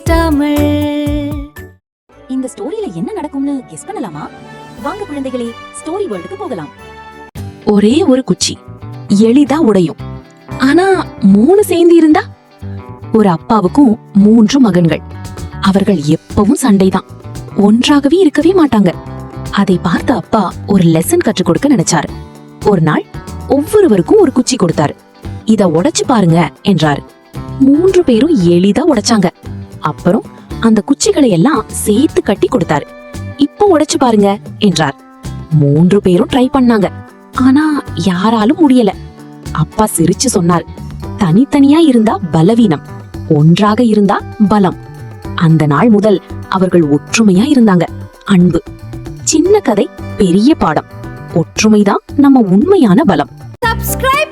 தமிழ். இந்த ஸ்டோரியில என்ன நடக்கும்னு கெஸ் பண்ணலாமா? வாங்க குழந்தைகளே, ஸ்டோரி வேர்ல்டுக்கு போகலாம். ஒரே ஒரு குச்சி எளிதா உடையும். ஆனா 3 சேர்ந்து இருந்தா? ஒரு அப்பாவுக்கும் 3 மகன்கள். அவர்கள் எப்பவும் சண்டைதான். ஒன்றாகவே இருக்கவே மாட்டாங்க. அதை பார்த்த அப்பா ஒரு லெசன் கற்றுக் கொடுக்க நினைச்சாரு. ஒரு நாள் ஒவ்வொருவருக்கும் ஒரு குச்சி கொடுத்தாரு. இத உடைச்சு பாருங்க என்றாரு. 3 பேரும் எளிதா உடைச்சாங்க. அப்புறம் அந்த குச்சிகளை எல்லாம் சேர்த்து கட்டி கொடுத்தாரு. இப்போ உடைச்சு பாருங்க என்றார். 3 பேரும் ட்ரை பண்ணாங்க. ஆனா யாராலும் முடியல. அப்பா சிரிச்சு சொன்னார், தனித்தனியா இருந்தா பலவீனம், ஒன்றாக இருந்தா பலம். அந்த நாள் முதல் அவர்கள் ஒற்றுமையா இருந்தாங்க. அன்பு. சின்ன கதை, பெரிய பாடம். ஒற்றுமைதான் நம்ம உண்மையான பலம். Subscribe